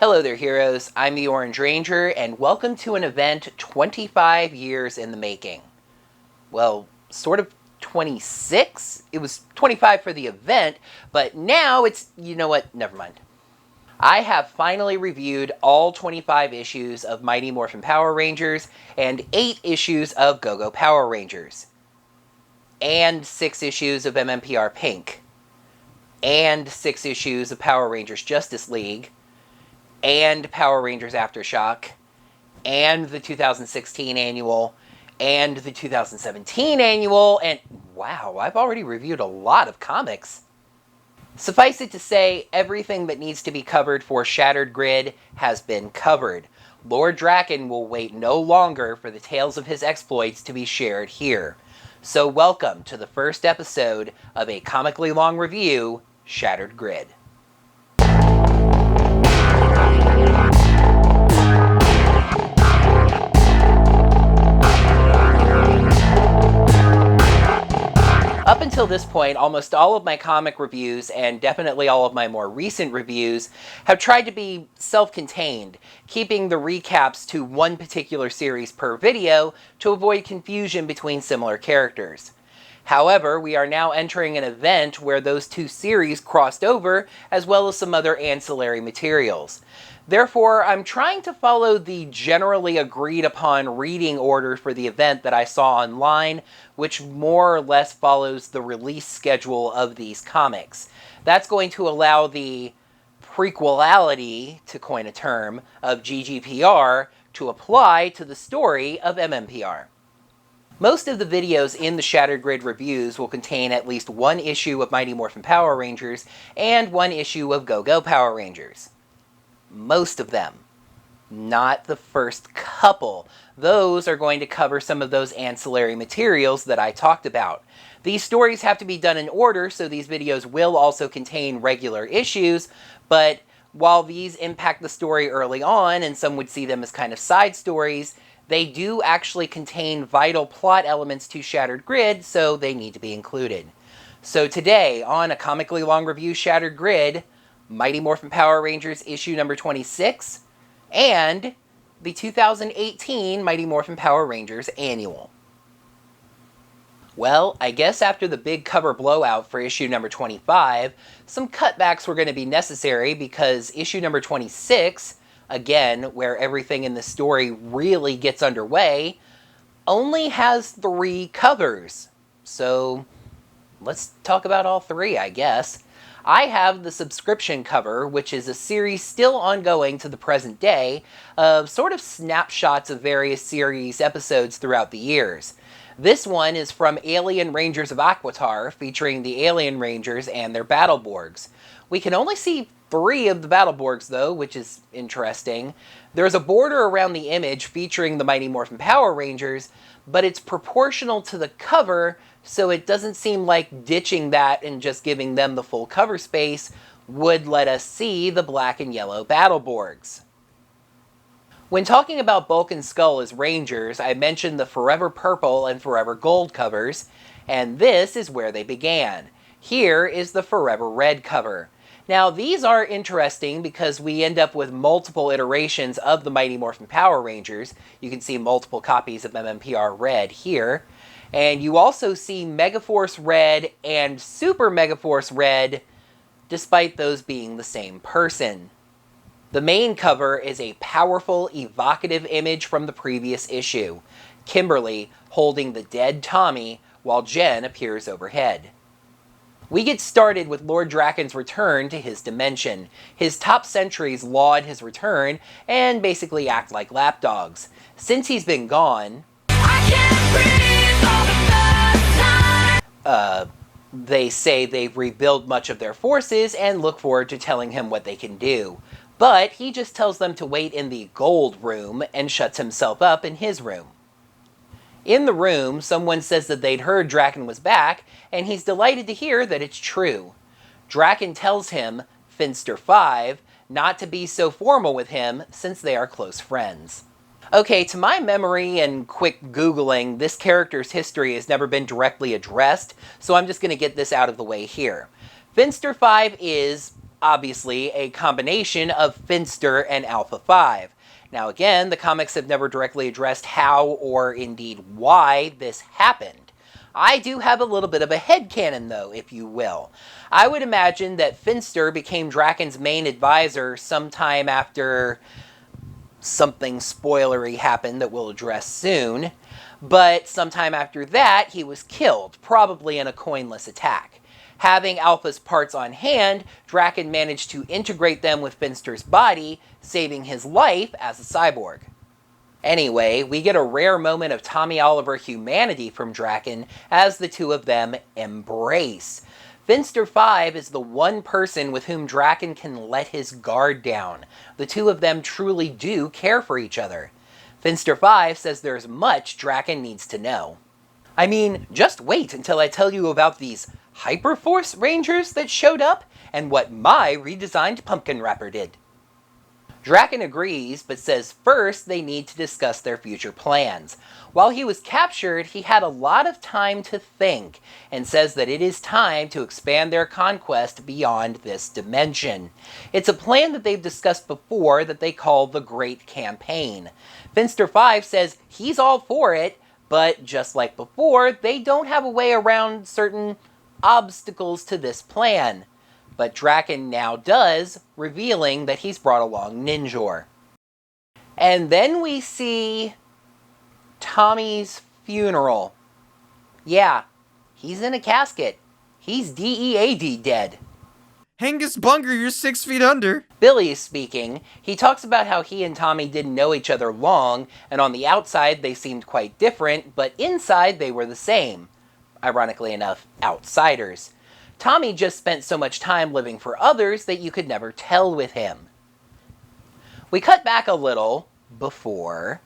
Hello there, heroes. I'm the Orange Ranger, and welcome to an event 25 years in the making. Well, sort of 26? It was 25 for the event, but now it's, you know what, never mind. I have finally reviewed all 25 issues of Mighty Morphin Power Rangers and 8 issues of Go-Go Power Rangers. And 6 issues of MMPR Pink. And 6 issues of Power Rangers Justice League. And Power Rangers Aftershock, and the 2016 annual, and the 2017 annual, and wow, I've already reviewed a lot of comics. Suffice it to say, everything that needs to be covered for Shattered Grid has been covered. Lord Draken will wait no longer for the tales of his exploits to be shared here. So welcome to the first episode of a comically long review, Shattered Grid. Up until this point, almost all of my comic reviews, and definitely all of my more recent reviews, have tried to be self-contained, keeping the recaps to one particular series per video to avoid confusion between similar characters. However, we are now entering an event where those two series crossed over, as well as some other ancillary materials. Therefore, I'm trying to follow the generally agreed upon reading order for the event that I saw online, which more or less follows the release schedule of these comics. That's going to allow the prequelality, to coin a term, of GGPR to apply to the story of MMPR. Most of the videos in the Shattered Grid reviews will contain at least one issue of Mighty Morphin Power Rangers and one issue of Go-Go Power Rangers. Most of them. Not the first couple. Those are going to cover some of those ancillary materials that I talked about. These stories have to be done in order, so these videos will also contain regular issues, but while these impact the story early on, and some would see them as kind of side stories, they do actually contain vital plot elements to Shattered Grid, so they need to be included. So today, on a comically long review Shattered Grid, Mighty Morphin Power Rangers issue number 26, and the 2018 Mighty Morphin Power Rangers annual. Well, I guess after the big cover blowout for issue number 25, some cutbacks were going to be necessary because issue number 26, again, where everything in the story really gets underway, only has 3 covers. So let's talk about all 3, I guess. I have the subscription cover, which is a series still ongoing to the present day, of sort of snapshots of various series episodes throughout the years. This one is from Alien Rangers of Aquitar, featuring the Alien Rangers and their Battleborgs. We can only see 3 of the Battleborgs, though, which is interesting. There's a border around the image featuring the Mighty Morphin Power Rangers, but it's proportional to the cover, so it doesn't seem like ditching that and just giving them the full cover space would let us see the black and yellow Battleborgs. When talking about Bulk and Skull as Rangers, I mentioned the Forever Purple and Forever Gold covers, and this is where they began. Here is the Forever Red cover. Now, these are interesting because we end up with multiple iterations of the Mighty Morphin Power Rangers. You can see multiple copies of MMPR Red here. And you also see Megaforce Red and Super Megaforce Red, despite those being the same person. The main cover is a powerful, evocative image from the previous issue. Kimberly holding the dead Tommy while Jen appears overhead. We get started with Lord Draken's return to his dimension. His top sentries laud his return and basically act like lapdogs. Since he's been gone, they say they've rebuilt much of their forces and look forward to telling him what they can do. But he just tells them to wait in the gold room and shuts himself up in his room. In the room, someone says that they'd heard Draken was back, and he's delighted to hear that it's true. Draken tells him, Finster 5, not to be so formal with him since they are close friends. Okay, to my memory and quick Googling, this character's history has never been directly addressed, so I'm just going to get this out of the way here. Finster 5 is obviously a combination of Finster and Alpha 5. Now again, the comics have never directly addressed how or indeed why this happened. I do have a little bit of a headcanon though, if you will. I would imagine that Finster became Draken's main advisor sometime after something spoilery happened that we'll address soon, but sometime after that he was killed, probably in a coinless attack. Having Alpha's parts on hand, Draken managed to integrate them with Finster's body, saving his life as a cyborg. Anyway, we get a rare moment of Tommy Oliver humanity from Draken as the two of them embrace. Finster 5 is the one person with whom Draken can let his guard down. The two of them truly do care for each other. Finster 5 says there's much Draken needs to know. I mean, just wait until I tell you about these Hyperforce Rangers that showed up and what my redesigned pumpkin wrapper did. Draken agrees, but says first they need to discuss their future plans. While he was captured, he had a lot of time to think, and says that it is time to expand their conquest beyond this dimension. It's a plan that they've discussed before that they call the Great Campaign. Finster 5 says he's all for it, but just like before, they don't have a way around certain obstacles to this plan. But Draken now does, revealing that he's brought along Ninjor. And then we see Tommy's funeral. Yeah, he's in a casket. He's DEAD dead. Angus Bunger, you're 6 feet under. Billy is speaking. He talks about how he and Tommy didn't know each other long, and on the outside they seemed quite different, but inside they were the same. Ironically enough, outsiders. Tommy just spent so much time living for others that you could never tell with him. We cut back a little before,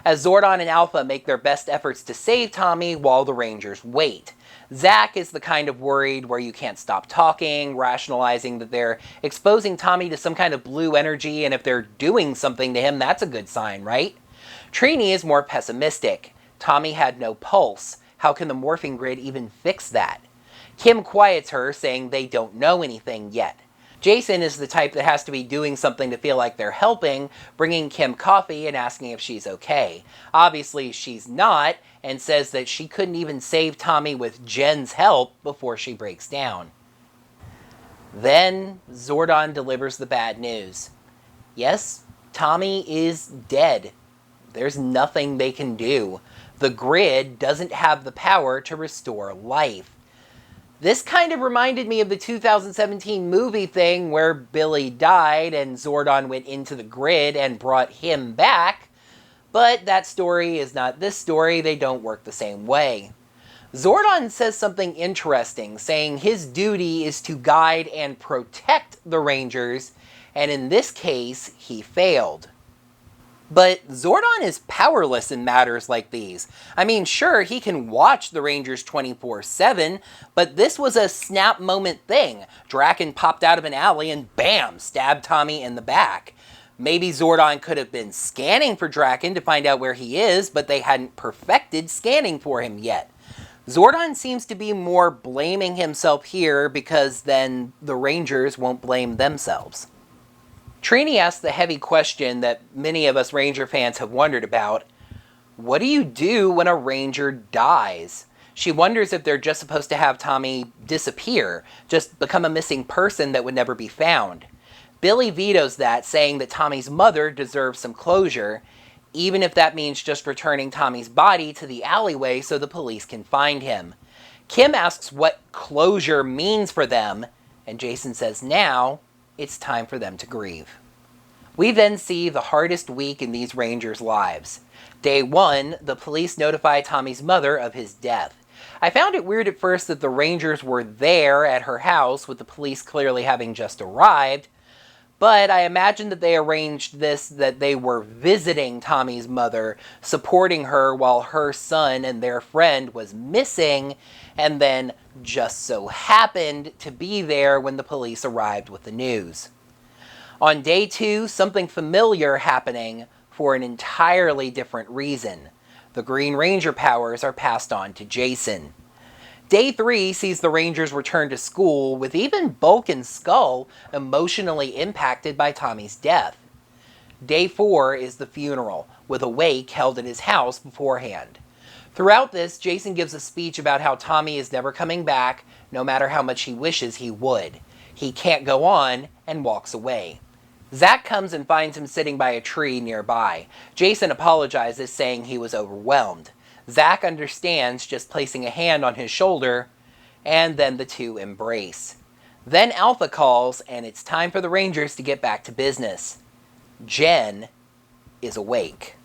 as Zordon and Alpha make their best efforts to save Tommy while the Rangers wait. Zack is the kind of worried where you can't stop talking, rationalizing that they're exposing Tommy to some kind of blue energy, and if they're doing something to him, that's a good sign, right? Trini is more pessimistic. Tommy had no pulse. How can the morphing grid even fix that? Kim quiets her, saying they don't know anything yet. Jason is the type that has to be doing something to feel like they're helping, bringing Kim coffee and asking if she's okay. Obviously, she's not, and says that she couldn't even save Tommy with Jen's help before she breaks down. Then, Zordon delivers the bad news. Yes, Tommy is dead. There's nothing they can do. The grid doesn't have the power to restore life. This kind of reminded me of the 2017 movie thing where Billy died and Zordon went into the grid and brought him back, but that story is not this story. They don't work the same way. Zordon says something interesting, saying his duty is to guide and protect the Rangers, and in this case, he failed. But Zordon is powerless in matters like these. I mean, sure, he can watch the Rangers 24/7, but this was a snap moment thing. Draken popped out of an alley and bam, stabbed Tommy in the back. Maybe Zordon could have been scanning for Draken to find out where he is, but they hadn't perfected scanning for him yet. Zordon seems to be more blaming himself here because then the Rangers won't blame themselves. Trini asks the heavy question that many of us Ranger fans have wondered about. What do you do when a Ranger dies? She wonders if they're just supposed to have Tommy disappear, just become a missing person that would never be found. Billy vetoes that, saying that Tommy's mother deserves some closure, even if that means just returning Tommy's body to the alleyway so the police can find him. Kim asks what closure means for them, and Jason says now it's time for them to grieve. We then see the hardest week in these Rangers' lives. Day 1, the police notify Tommy's mother of his death. I found it weird at first that the Rangers were there at her house, with the police clearly having just arrived, but I imagine that they arranged this that they were visiting Tommy's mother, supporting her while her son and their friend was missing, and then just so happened to be there when the police arrived with the news. On day 2, something familiar happening for an entirely different reason. The Green Ranger powers are passed on to Jason. Day 3 sees the Rangers return to school with even Bulk and Skull emotionally impacted by Tommy's death. Day 4 is the funeral, with a wake held at his house beforehand. Throughout this, Jason gives a speech about how Tommy is never coming back, no matter how much he wishes he would. He can't go on, and walks away. Zach comes and finds him sitting by a tree nearby. Jason apologizes, saying he was overwhelmed. Zach understands, just placing a hand on his shoulder, and then the two embrace. Then Alpha calls, and it's time for the Rangers to get back to business. Jen is awake.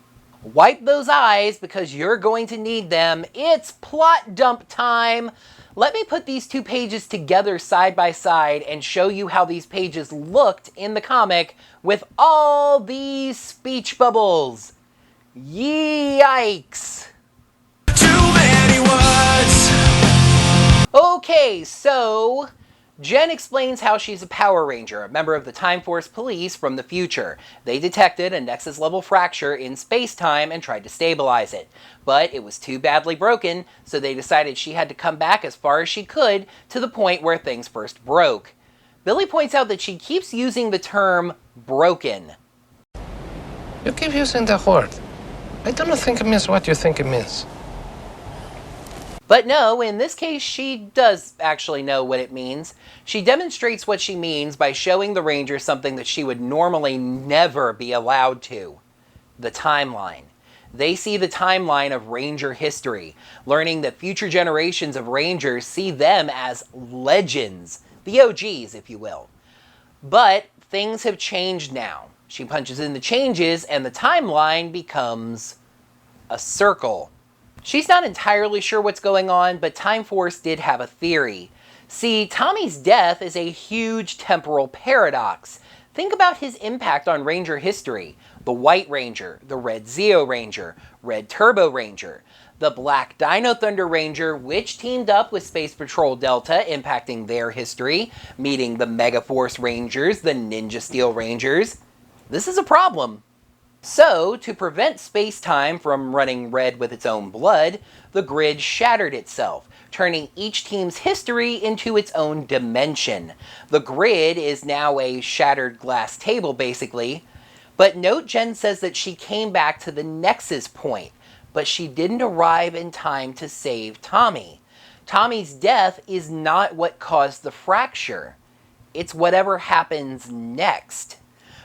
Wipe those eyes because you're going to need them. It's plot dump time. Let me put these two pages together side by side and show you how these pages looked in the comic with all these speech bubbles. Yikes. Too many words. Okay, so Jen explains how she's a Power Ranger, a member of the Time Force Police from the future. They detected a Nexus-level fracture in space-time and tried to stabilize it. But it was too badly broken, so they decided she had to come back as far as she could to the point where things first broke. Billy points out that she keeps using the term broken. You keep using the word. I don't think it means what you think it means. But no, in this case, she does actually know what it means. She demonstrates what she means by showing the Rangers something that she would normally never be allowed to. The timeline. They see the timeline of Ranger history, learning that future generations of Rangers see them as legends. The OGs, if you will. But things have changed now. She punches in the changes, and the timeline becomes a circle. She's not entirely sure what's going on, but Time Force did have a theory. See, Tommy's death is a huge temporal paradox. Think about his impact on Ranger history. The White Ranger, the Red Zeo Ranger, Red Turbo Ranger, the Black Dino Thunder Ranger, which teamed up with Space Patrol Delta, impacting their history, meeting the Megaforce Rangers, the Ninja Steel Rangers. This is a problem. So, to prevent space-time from running red with its own blood, the grid shattered itself, turning each team's history into its own dimension. The grid is now a shattered glass table, basically. But note Jen says that she came back to the Nexus point, but she didn't arrive in time to save Tommy. Tommy's death is not what caused the fracture. It's whatever happens next.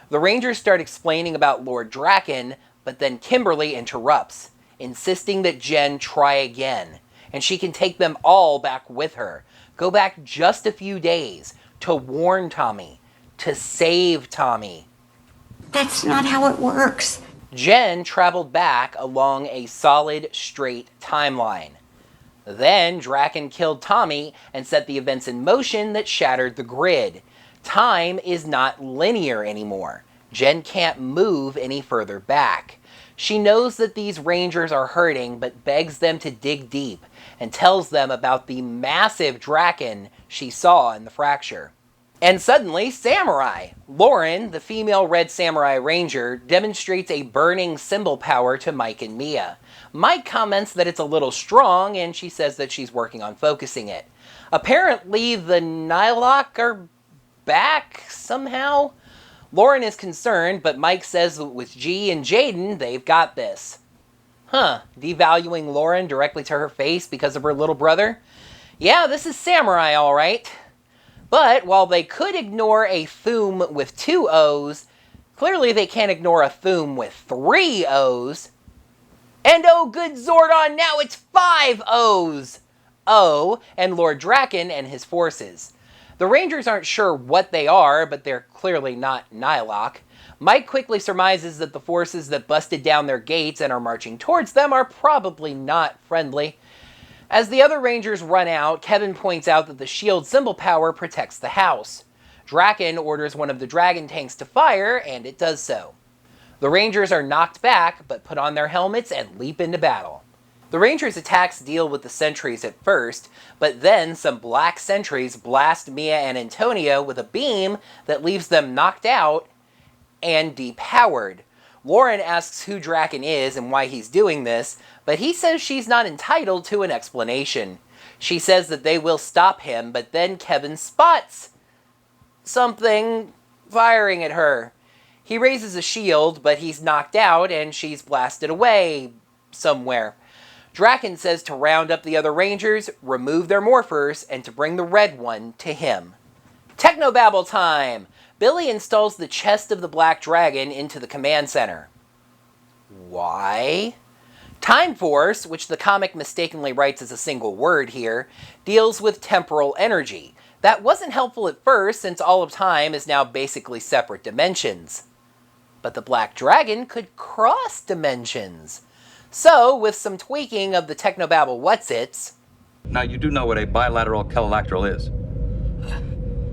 The Rangers start explaining about Lord Draken, but then Kimberly interrupts, insisting that Jen try again, and she can take them all back with her. Go back just a few days to warn Tommy, to save Tommy. That's not how it works. Jen traveled back along a solid, straight timeline. Then Draken killed Tommy and set the events in motion that shattered the grid. Time is not linear anymore. Jen can't move any further back. She knows that these Rangers are hurting, but begs them to dig deep and tells them about the massive Draken she saw in the fracture. And suddenly, Samurai! Lauren, the female Red Samurai Ranger, demonstrates a burning symbol power to Mike and Mia. Mike comments that it's a little strong, and she says that she's working on focusing it. Apparently, the Nylok are back somehow? Lauren is concerned, but Mike says that with G and Jaden, they've got this. Devaluing Lauren directly to her face because of her little brother? Yeah, this is Samurai, alright. But while they could ignore a Thum with 2 O's, clearly they can't ignore a Thum with 3 O's. And oh good Zordon, now it's 5 O's! O, and Lord Draken and his forces. The Rangers aren't sure what they are, but they're clearly not Nylok. Mike quickly surmises that the forces that busted down their gates and are marching towards them are probably not friendly. As the other Rangers run out, Kevin points out that the shield symbol power protects the house. Draken orders one of the dragon tanks to fire, and it does so. The Rangers are knocked back, but put on their helmets and leap into battle. The Rangers' attacks deal with the sentries at first, but then some black sentries blast Mia and Antonio with a beam that leaves them knocked out and depowered. Lauren asks who Draken is and why he's doing this, but he says she's not entitled to an explanation. She says that they will stop him, but then Kevin spots something firing at her. He raises a shield, but he's knocked out and she's blasted away somewhere. Draken says to round up the other Rangers, remove their morphers, and to bring the red one to him. Technobabble time! Billy installs the chest of the Black Dragon into the command center. Why? Time Force, which the comic mistakenly writes as a single word here, deals with temporal energy. That wasn't helpful at first, since all of time is now basically separate dimensions. But the Black Dragon could cross dimensions. So, with some tweaking of the Technobabble whatsits... Now, you do know what a bilateral cololateral is.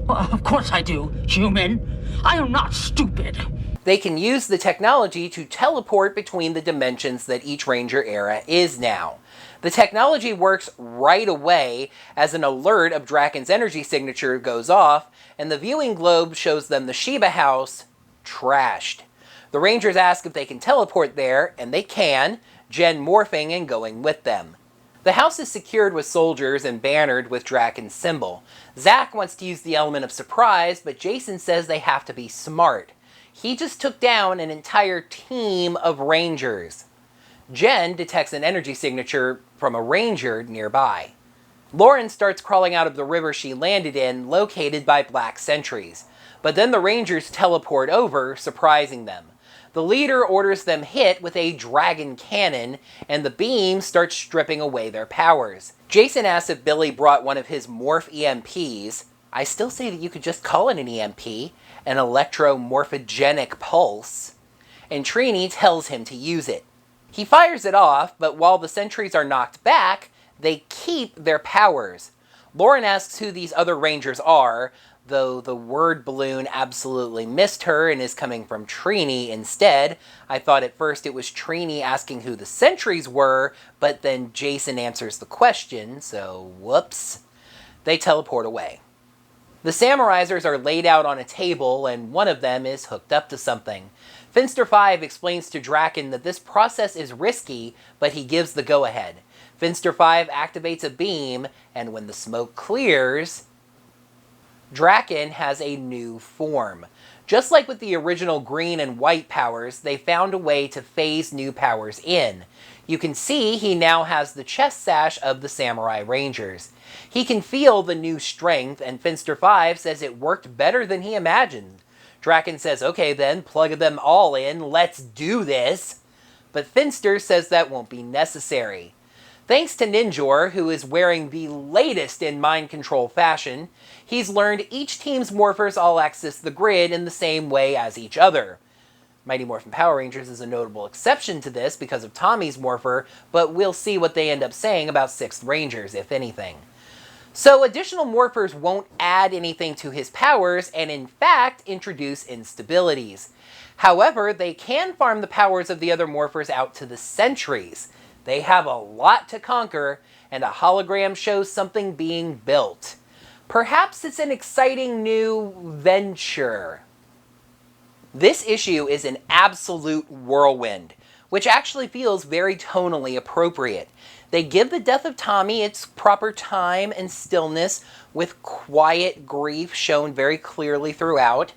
Well, of course I do, human. I am not stupid. They can use the technology to teleport between the dimensions that each Ranger era is now. The technology works right away as an alert of Draken's energy signature goes off, and the viewing globe shows them the Sheba house trashed. The Rangers ask if they can teleport there, and they can, Jen morphing and going with them. The house is secured with soldiers and bannered with Draken's symbol. Zack wants to use the element of surprise, but Jason says they have to be smart. He just took down an entire team of Rangers. Jen detects an energy signature from a Ranger nearby. Lauren starts crawling out of the river she landed in, located by black sentries. But then the Rangers teleport over, surprising them. The leader orders them hit with a dragon cannon, and the beam starts stripping away their powers. Jason asks if Billy brought one of his morph EMPs. I still say that you could just call it an EMP, an electromorphogenic pulse, and Trini tells him to use it. He fires it off, but while the sentries are knocked back, they keep their powers. Lauren asks who these other Rangers are, though the word balloon absolutely missed her and is coming from Trini instead. I thought at first it was Trini asking who the sentries were, but then Jason answers the question, so whoops. They teleport away. The Samurizers are laid out on a table, and one of them is hooked up to something. Finster 5 explains to Draken that this process is risky, but he gives the go-ahead. Finster 5 activates a beam, and when the smoke clears, Draken has a new form. Just like with the original green and white powers, they found a way to phase new powers in. You can see he now has the chest sash of the Samurai Rangers. He can feel the new strength, and Finster 5 says it worked better than he imagined. Draken says, okay then, plug them all in, let's do this. But Finster says that won't be necessary. Thanks to Ninjor, who is wearing the latest in mind control fashion, he's learned each team's morphers all access the grid in the same way as each other. Mighty Morphin Power Rangers is a notable exception to this because of Tommy's morpher, but we'll see what they end up saying about 6th Rangers, if anything. So additional morphers won't add anything to his powers, and in fact introduce instabilities. However, they can farm the powers of the other morphers out to the sentries. They have a lot to conquer, and a hologram shows something being built. Perhaps it's an exciting new venture. This issue is an absolute whirlwind, which actually feels very tonally appropriate. They give the death of Tommy its proper time and stillness, with quiet grief shown very clearly throughout.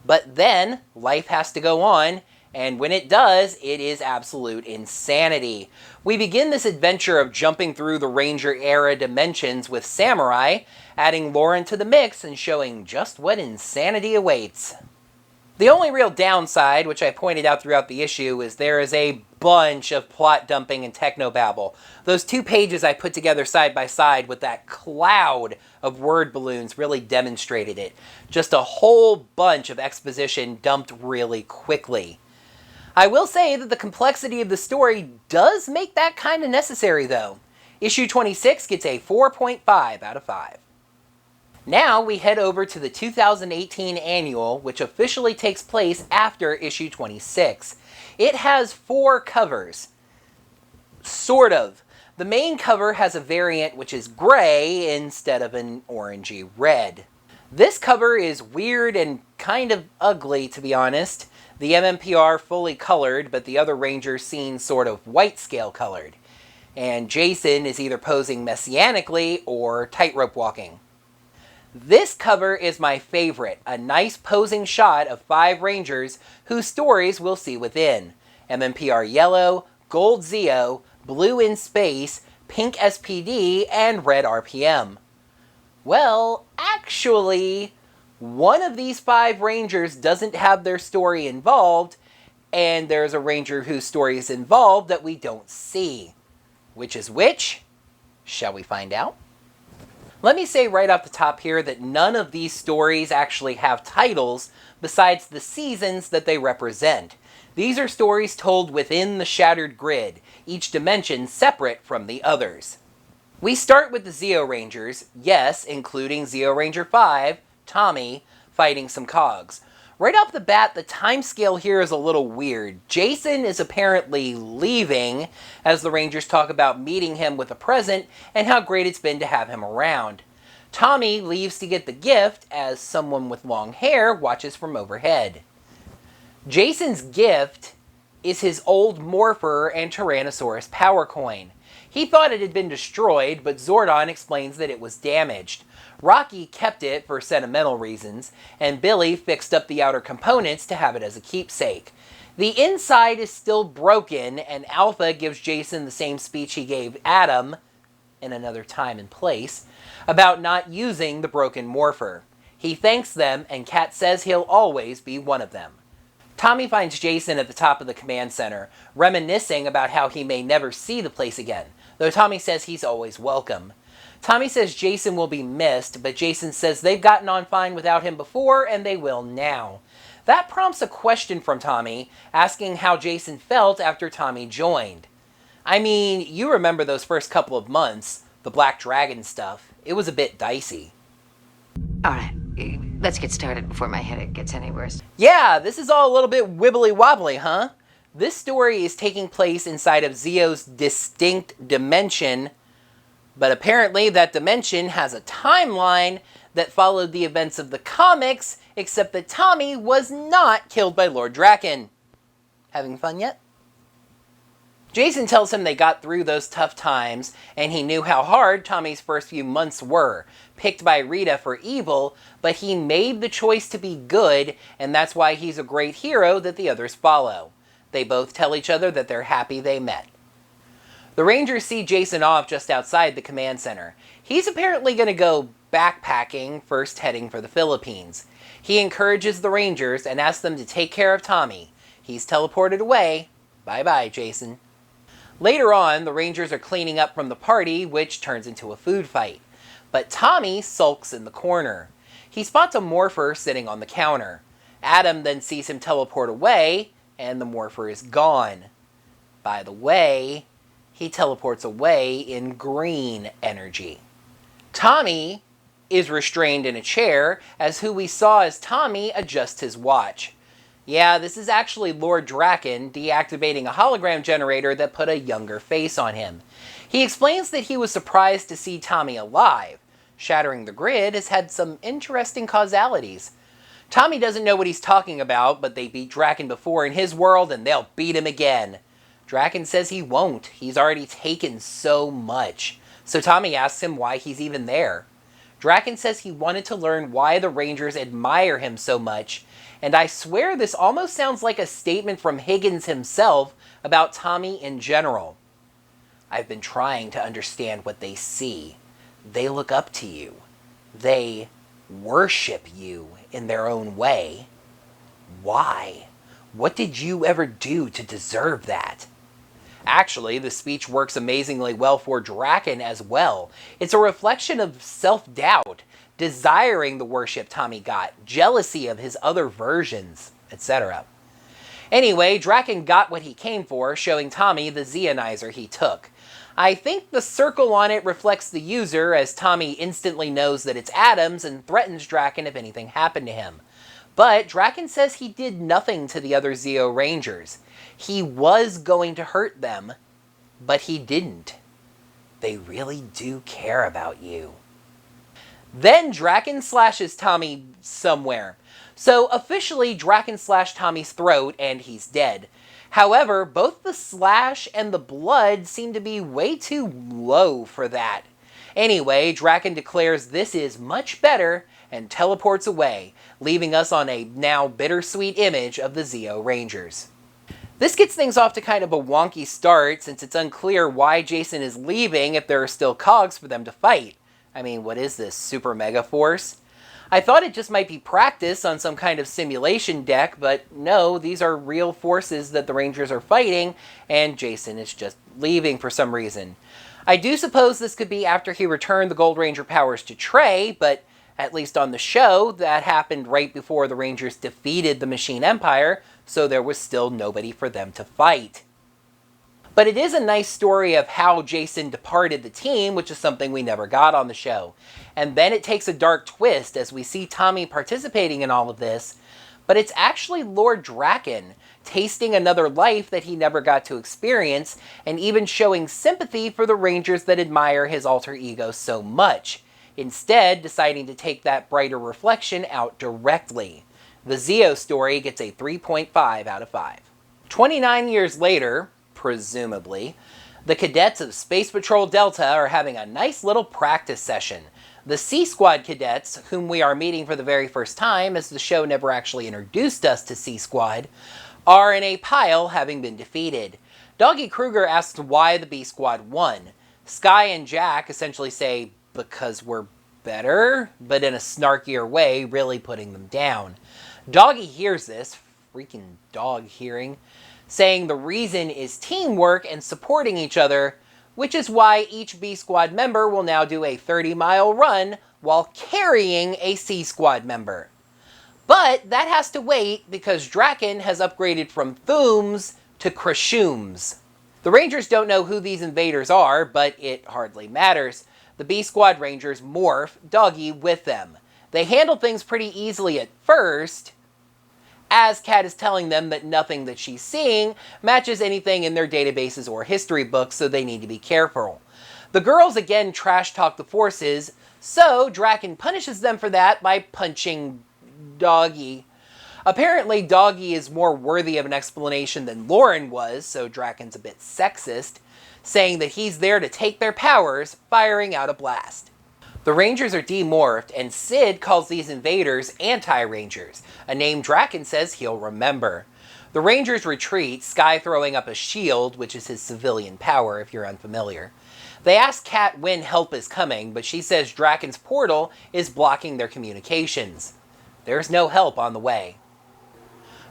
But then, life has to go on, and when it does, it is absolute insanity. We begin this adventure of jumping through the Ranger era dimensions with Samurai, adding Lauren to the mix and showing just what insanity awaits. The only real downside, which I pointed out throughout the issue, is there is a bunch of plot dumping and technobabble. Those 2 pages I put together side by side with that cloud of word balloons really demonstrated it. Just a whole bunch of exposition dumped really quickly. I will say that the complexity of the story does make that kind of necessary, though. Issue 26 gets a 4.5 out of 5. Now we head over to the 2018 annual, which officially takes place after issue 26. It has 4 covers. Sort of. The main cover has a variant which is gray instead of an orangey red. This cover is weird and kind of ugly, to be honest. The MMPR fully colored, but the other Rangers seen sort of white scale colored. and Jason is either posing messianically or tightrope walking. This cover is my favorite, a nice posing shot of 5 Rangers whose stories we'll see within. MMPR yellow, gold Zeo, blue in space, pink SPD, and red RPM. Well, actually, one of these 5 Rangers doesn't have their story involved, and there's a Ranger whose story is involved that we don't see. Which is which? Shall we find out? Let me say right off the top here that none of these stories actually have titles besides the seasons that they represent. These are stories told within the shattered grid, each dimension separate from the others. We start with the Zeo Rangers, yes, including Zeo Ranger 5, Tommy, fighting some cogs. Right off the bat, the timescale here is a little weird. Jason is apparently leaving as the Rangers talk about meeting him with a present and how great it's been to have him around. Tommy leaves to get the gift as someone with long hair watches from overhead. Jason's gift is his old Morpher and Tyrannosaurus power coin. He thought it had been destroyed, but Zordon explains that it was damaged. Rocky kept it for sentimental reasons, and Billy fixed up the outer components to have it as a keepsake. The inside is still broken, and Alpha gives Jason the same speech he gave Adam, in another time and place, about not using the broken Morpher. He thanks them, and Kat says he'll always be one of them. Tommy finds Jason at the top of the command center, reminiscing about how he may never see the place again, though Tommy says he's always welcome. Tommy says Jason will be missed, but Jason says they've gotten on fine without him before, and they will now. That prompts a question from Tommy, asking how Jason felt after Tommy joined. I mean, you remember those first couple of months, the Black Dragon stuff. It was a bit dicey. All right, let's get started before my headache gets any worse. Yeah, this is all a little bit wibbly wobbly, huh? This story is taking place inside of Zeo's distinct dimension, but apparently that dimension has a timeline that followed the events of the comics, except that Tommy was not killed by Lord Draken. Having fun yet? Jason tells him they got through those tough times, and he knew how hard Tommy's first few months were, picked by Rita for evil, but he made the choice to be good, and that's why he's a great hero that the others follow. They both tell each other that they're happy they met. The Rangers see Jason off just outside the command center. He's apparently going to go backpacking, first heading for the Philippines. He encourages the Rangers and asks them to take care of Tommy. He's teleported away. Bye-bye, Jason. Later on, the Rangers are cleaning up from the party, which turns into a food fight. But Tommy sulks in the corner. He spots a Morpher sitting on the counter. Adam then sees him teleport away, and the Morpher is gone. By the way, he teleports away in green energy. Tommy is restrained in a chair, as who we saw as Tommy adjusts his watch. Yeah, this is actually Lord Draken deactivating a hologram generator that put a younger face on him. He explains that he was surprised to see Tommy alive. Shattering the Grid has had some interesting causalities. Tommy doesn't know what he's talking about, but they beat Draken before in his world, and they'll beat him again. Draken says he won't. He's already taken so much. So Tommy asks him why he's even there. Draken says he wanted to learn why the Rangers admire him so much, and I swear this almost sounds like a statement from Higgins himself about Tommy in general. I've been trying to understand what they see. They look up to you. They worship you in their own way. Why? What did you ever do to deserve that? Actually, the speech works amazingly well for Draken as well. It's a reflection of self-doubt, desiring the worship Tommy got, jealousy of his other versions, etc. Anyway, Draken got what he came for, showing Tommy the Zeonizer he took. I think the circle on it reflects the user, as Tommy instantly knows that it's Adam's and threatens Draken if anything happened to him. But Draken says he did nothing to the other Zeo Rangers. He was going to hurt them, but he didn't. They really do care about you. Then Draken slashes Tommy somewhere. So officially, Draken slashed Tommy's throat and he's dead. However, both the slash and the blood seem to be way too low for that. Anyway, Draken declares this is much better and teleports away, leaving us on a now bittersweet image of the Zeo Rangers. This gets things off to kind of a wonky start, since it's unclear why Jason is leaving if there are still cogs for them to fight. I mean, what is this, Super Mega Force? I thought it just might be practice on some kind of simulation deck, but no, these are real forces that the Rangers are fighting, and Jason is just leaving for some reason. I do suppose this could be after he returned the Gold Ranger powers to Trey, but at least on the show, that happened right before the Rangers defeated the Machine Empire, so there was still nobody for them to fight. But it is a nice story of how Jason departed the team, which is something we never got on the show. And then it takes a dark twist as we see Tommy participating in all of this, but it's actually Lord Draken, tasting another life that he never got to experience, and even showing sympathy for the Rangers that admire his alter ego so much, instead deciding to take that brighter reflection out directly. The Zeo story gets a 3.5 out of 5. 29 years later, presumably, the cadets of Space Patrol Delta are having a nice little practice session. The C Squad cadets, whom we are meeting for the very first time, as the show never actually introduced us to C Squad, are in a pile, having been defeated. Doggy Kruger asks why the B Squad won. Sky and Jack essentially say, because we're better, but in a snarkier way, really putting them down. Doggy hears this, freaking dog hearing, saying the reason is teamwork and supporting each other, which is why each B Squad member will now do a 30-mile run while carrying a C Squad member. But that has to wait because Draken has upgraded from Thooms to Krashooms. The Rangers don't know who these invaders are, but it hardly matters. The B Squad Rangers morph Doggy with them. They handle things pretty easily at first, as Kat is telling them that nothing that she's seeing matches anything in their databases or history books, so they need to be careful. The girls again trash talk the forces, so Draken punishes them for that by punching Doggy. Apparently, Doggy is more worthy of an explanation than Lauren was, so Draken's a bit sexist, saying that he's there to take their powers, firing out a blast. The Rangers are demorphed, and Sid calls these invaders Anti-Rangers, a name Draken says he'll remember. The Rangers retreat, Sky throwing up a shield, which is his civilian power if you're unfamiliar. They ask Kat when help is coming, but she says Draken's portal is blocking their communications. There's no help on the way.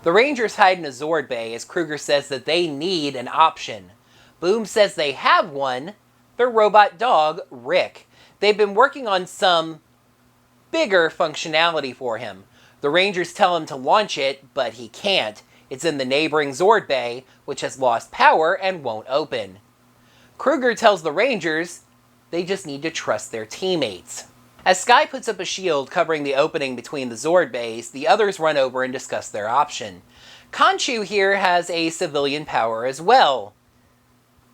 The Rangers hide in a Zord Bay as Kruger says that they need an option. Boom says they have one, their robot dog, Rick. They've been working on some bigger functionality for him. The Rangers tell him to launch it, but he can't. It's in the neighboring Zord Bay, which has lost power and won't open. Kruger tells the Rangers they just need to trust their teammates. As Sky puts up a shield covering the opening between the Zord Bays, the others run over and discuss their option. Khonshu here has a civilian power as well.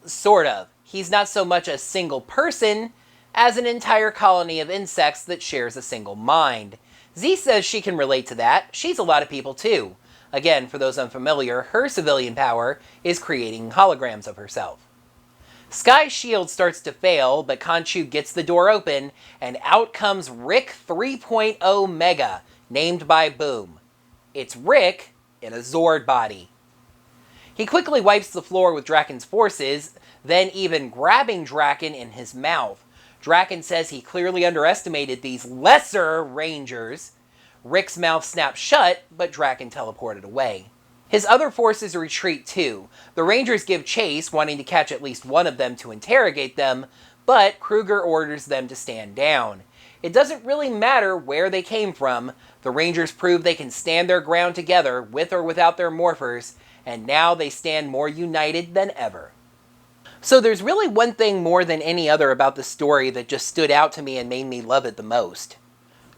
Sort of. He's not so much a single person as an entire colony of insects that shares a single mind. Z says she can relate to that. She's a lot of people too. Again, for those unfamiliar, her civilian power is creating holograms of herself. Sky's shield starts to fail, but Khonshu gets the door open, and out comes Rick 3.0 Mega, named by Boom. It's Rick in a Zord body. He quickly wipes the floor with Draken's forces, then even grabbing Draken in his mouth. Draken says he clearly underestimated these lesser Rangers. Rick's mouth snaps shut, but Draken teleported away. His other forces retreat too. The Rangers give chase, wanting to catch at least one of them to interrogate them, but Kruger orders them to stand down. It doesn't really matter where they came from. The Rangers prove they can stand their ground together, with or without their morphers, and now they stand more united than ever. So there's really one thing more than any other about the story that just stood out to me and made me love it the most.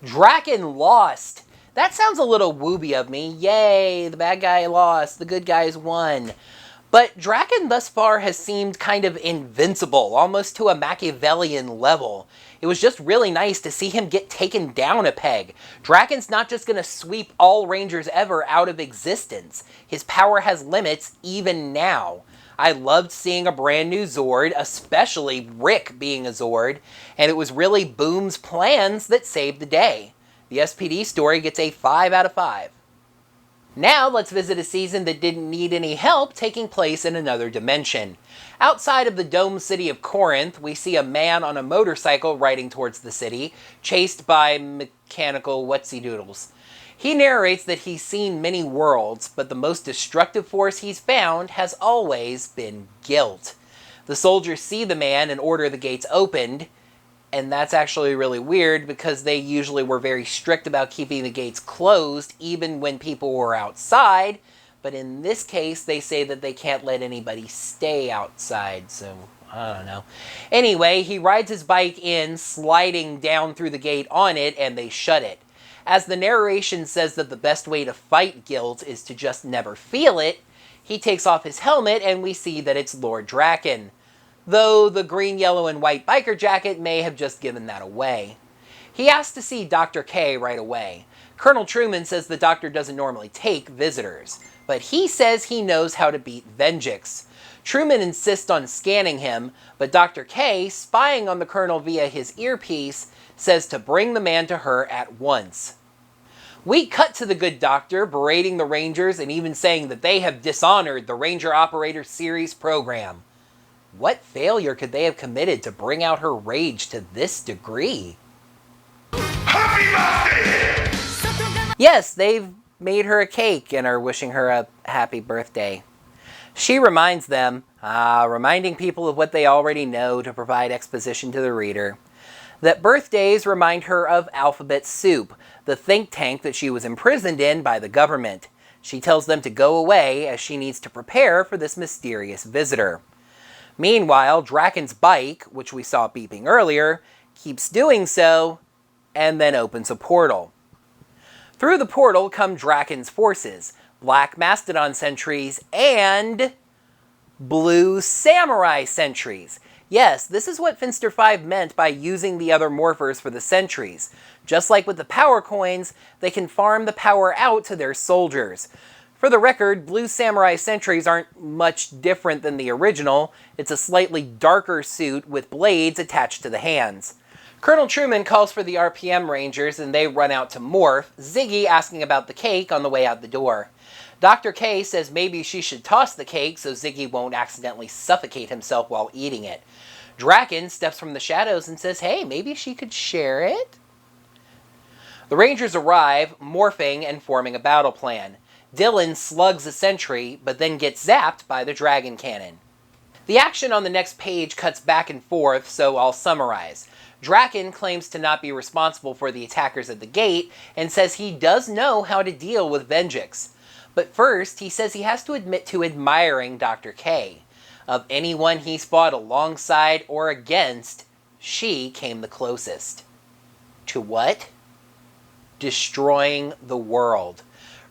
Draken lost! That sounds a little wooby of me. Yay, the bad guy lost, the good guys won. But Draken thus far has seemed kind of invincible, almost to a Machiavellian level. It was just really nice to see him get taken down a peg. Draken's not just going to sweep all Rangers ever out of existence. His power has limits even now. I loved seeing a brand new Zord, especially Rick being a Zord, and it was really Boom's plans that saved the day. The SPD story gets a 5 out of 5. Now let's visit a season that didn't need any help, taking place in another dimension. Outside of the domed city of Corinth, we see a man on a motorcycle riding towards the city, chased by mechanical whatsy-doodles. He narrates that he's seen many worlds, but the most destructive force he's found has always been guilt. The soldiers see the man and order the gates opened, and that's actually really weird because they usually were very strict about keeping the gates closed even when people were outside, but in this case they say that they can't let anybody stay outside, so I don't know. Anyway, he rides his bike in, sliding down through the gate on it, and they shut it. As the narration says that the best way to fight guilt is to just never feel it, he takes off his helmet and we see that it's Lord Draken. Though the green, yellow, and white biker jacket may have just given that away. He asks to see Dr. K right away. Colonel Truman says the doctor doesn't normally take visitors, but he says he knows how to beat Venjix. Truman insists on scanning him, but Dr. K, spying on the colonel via his earpiece, says to bring the man to her at once. We cut to the good doctor berating the Rangers and even saying that they have dishonored the Ranger Operator Series program. What failure could they have committed to bring out her rage to this degree? Happy birthday! Yes, they've made her a cake and are wishing her a happy birthday. She reminds them, reminding people of what they already know to provide exposition to the reader, that birthdays remind her of Alphabet Soup, the think tank that she was imprisoned in by the government. She tells them to go away as she needs to prepare for this mysterious visitor. Meanwhile, Draken's bike, which we saw beeping earlier, keeps doing so, and then opens a portal. Through the portal come Draken's forces, black Mastodon sentries, and blue Samurai sentries. Yes, this is what Finster 5 meant by using the other morphers for the sentries. Just like with the power coins, they can farm the power out to their soldiers. For the record, blue Samurai sentries aren't much different than the original. It's a slightly darker suit with blades attached to the hands. Colonel Truman calls for the RPM Rangers and they run out to morph, Ziggy asking about the cake on the way out the door. Dr. K says maybe she should toss the cake so Ziggy won't accidentally suffocate himself while eating it. Draken steps from the shadows and says, hey, maybe she could share it? The Rangers arrive, morphing and forming a battle plan. Dylan slugs a sentry, but then gets zapped by the dragon cannon. The action on the next page cuts back and forth, so I'll summarize. Draken claims to not be responsible for the attackers at the gate, and says he does know how to deal with Venjix. But first, he says he has to admit to admiring Dr. K. Of anyone he's fought alongside or against, she came the closest. To what? Destroying the world.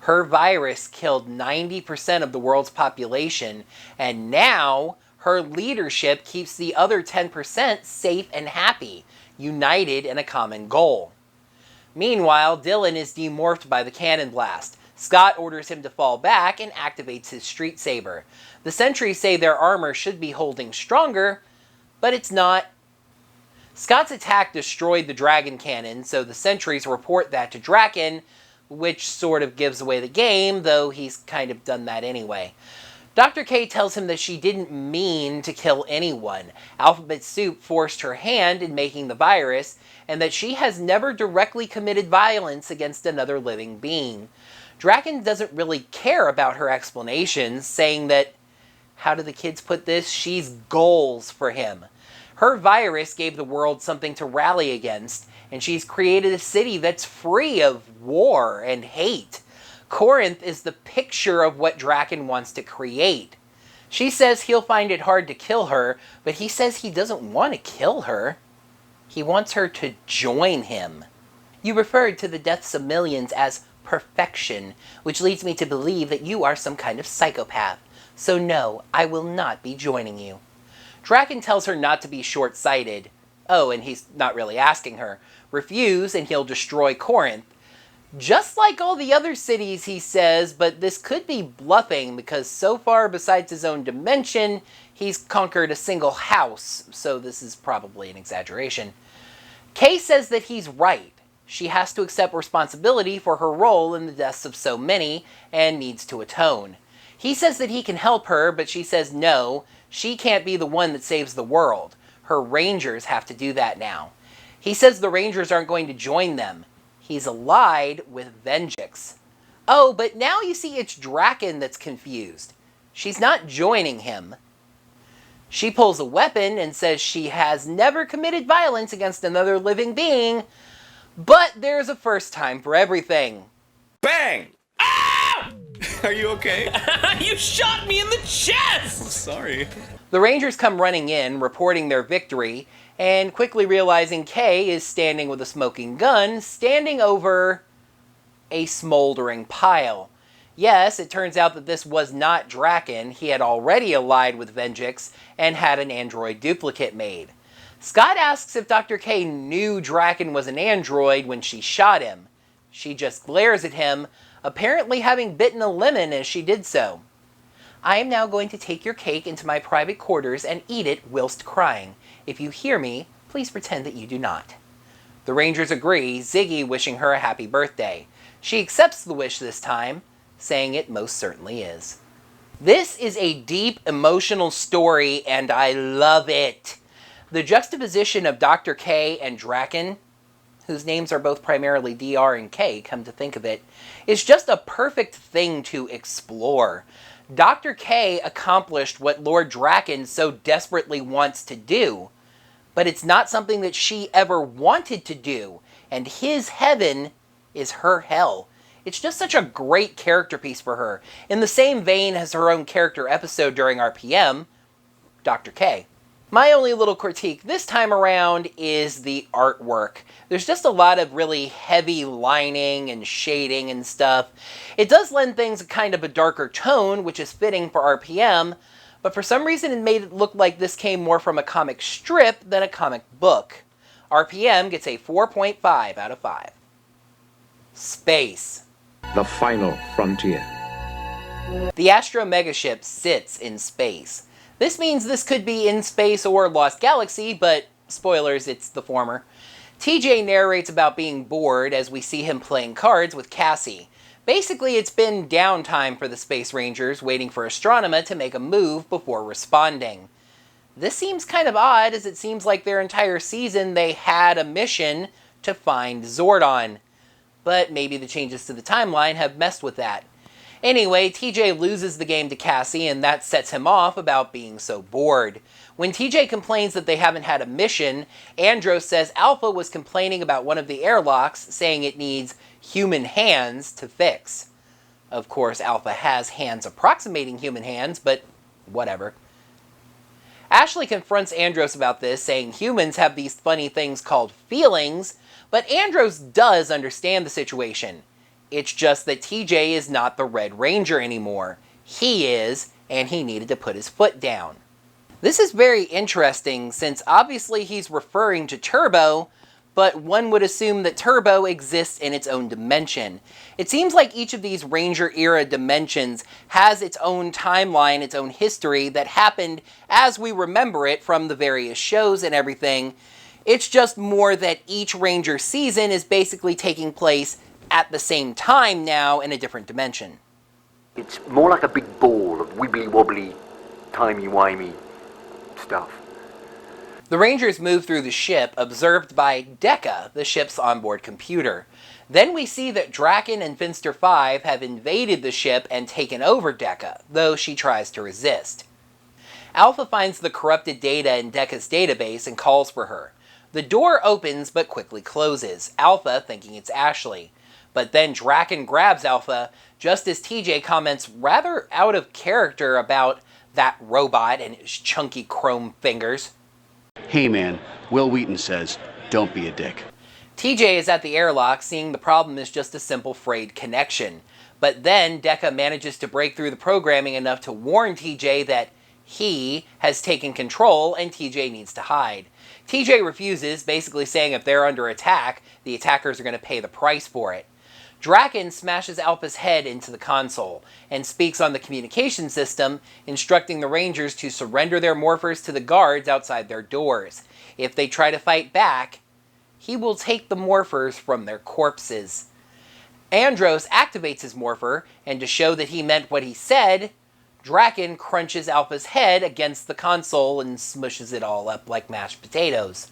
Her virus killed 90% of the world's population, and now her leadership keeps the other 10% safe and happy, united in a common goal. Meanwhile, Dylan is demorphed by the cannon blast. Scott orders him to fall back and activates his street saber. The sentries say their armor should be holding stronger, but it's not. Scott's attack destroyed the dragon cannon, so the sentries report that to Draken, which sort of gives away the game, though he's kind of done that anyway. Dr. K tells him that she didn't mean to kill anyone. Alphabet Soup forced her hand in making the virus, and that she has never directly committed violence against another living being. Draken doesn't really care about her explanations, saying that, how do the kids put this? She's goals for him. Her virus gave the world something to rally against, and she's created a city that's free of war and hate. Corinth is the picture of what Draken wants to create. She says he'll find it hard to kill her, but he says he doesn't want to kill her. He wants her to join him. You referred to the deaths of millions as perfection, which leads me to believe that you are some kind of psychopath. So no, I will not be joining you. Draken tells her not to be short-sighted. Oh, and he's not really asking her. Refuse and he'll destroy Corinth. Just like all the other cities, he says, but this could be bluffing because so far, besides his own dimension, he's conquered a single house, so this is probably an exaggeration. Kay says that he's right. She has to accept responsibility for her role in the deaths of so many and needs to atone. He says that he can help her, but she says no, she can't be the one that saves the world. Her Rangers have to do that now. He says the Rangers aren't going to join them. He's allied with Venjix. Oh, but now you see it's Draken that's confused. She's not joining him. She pulls a weapon and says she has never committed violence against another living being, but there's a first time for everything. Bang! Ah! Are you okay? You shot me in the chest! I'm sorry. The Rangers come running in, reporting their victory, and quickly realizing Kay is standing with a smoking gun, standing over a smoldering pile. Yes, it turns out that this was not Draken. He had already allied with Venjix and had an android duplicate made. Scott asks if Dr. K knew Draken was an android when she shot him. She just glares at him, apparently having bitten a lemon as she did so. I am now going to take your cake into my private quarters and eat it whilst crying. If you hear me, please pretend that you do not. The Rangers agree, Ziggy wishing her a happy birthday. She accepts the wish this time, saying it most certainly is. This is a deep, emotional story, and I love it. The juxtaposition of Dr. K and Draken, whose names are both primarily DR and K, come to think of it, is just a perfect thing to explore. Dr. K accomplished what Lord Draken so desperately wants to do, but it's not something that she ever wanted to do, and his heaven is her hell. It's just such a great character piece for her, in the same vein as her own character episode during RPM, Dr. K. My only little critique this time around is the artwork. There's just a lot of really heavy lining and shading and stuff. It does lend things a kind of a darker tone, which is fitting for RPM, but for some reason it made it look like this came more from a comic strip than a comic book. RPM gets a 4.5 out of 5. Space. The final frontier. The Astro Megaship sits in space. This means this could be in space or Lost Galaxy, but spoilers, it's the former. TJ narrates about being bored as we see him playing cards with Cassie. Basically, it's been downtime for the Space Rangers, waiting for Astronema to make a move before responding. This seems kind of odd, as it seems like their entire season they had a mission to find Zordon. But maybe the changes to the timeline have messed with that. Anyway, TJ loses the game to Cassie, and that sets him off about being so bored. When TJ complains that they haven't had a mission, Andros says Alpha was complaining about one of the airlocks, saying it needs human hands to fix. Of course, Alpha has hands approximating human hands, but whatever. Ashley confronts Andros about this, saying humans have these funny things called feelings, but Andros does understand the situation. It's just that TJ is not the Red Ranger anymore. He is, and he needed to put his foot down. This is very interesting, since obviously he's referring to Turbo, but one would assume that Turbo exists in its own dimension. It seems like each of these Ranger-era dimensions has its own timeline, its own history that happened as we remember it from the various shows and everything. It's just more that each Ranger season is basically taking place at the same time now in a different dimension. It's more like a big ball of wibbly-wobbly, timey-wimey stuff. The Rangers move through the ship, observed by Dekka, the ship's onboard computer. Then we see that Draken and Finster 5 have invaded the ship and taken over Dekka, though she tries to resist. Alpha finds the corrupted data in Dekka's database and calls for her. The door opens but quickly closes, Alpha thinking it's Ashley. But then Draken grabs Alpha, just as TJ comments rather out of character about that robot and his chunky chrome fingers. Hey man, Will Wheaton says, don't be a dick. TJ is at the airlock, seeing the problem is just a simple frayed connection. But then Dekka manages to break through the programming enough to warn TJ that he has taken control and TJ needs to hide. TJ refuses, basically saying if they're under attack, the attackers are going to pay the price for it. Draken smashes Alpha's head into the console and speaks on the communication system, instructing the Rangers to surrender their morphers to the guards outside their doors. If they try to fight back, he will take the morphers from their corpses. Andros activates his morpher, and to show that he meant what he said, Draken crunches Alpha's head against the console and smushes it all up like mashed potatoes.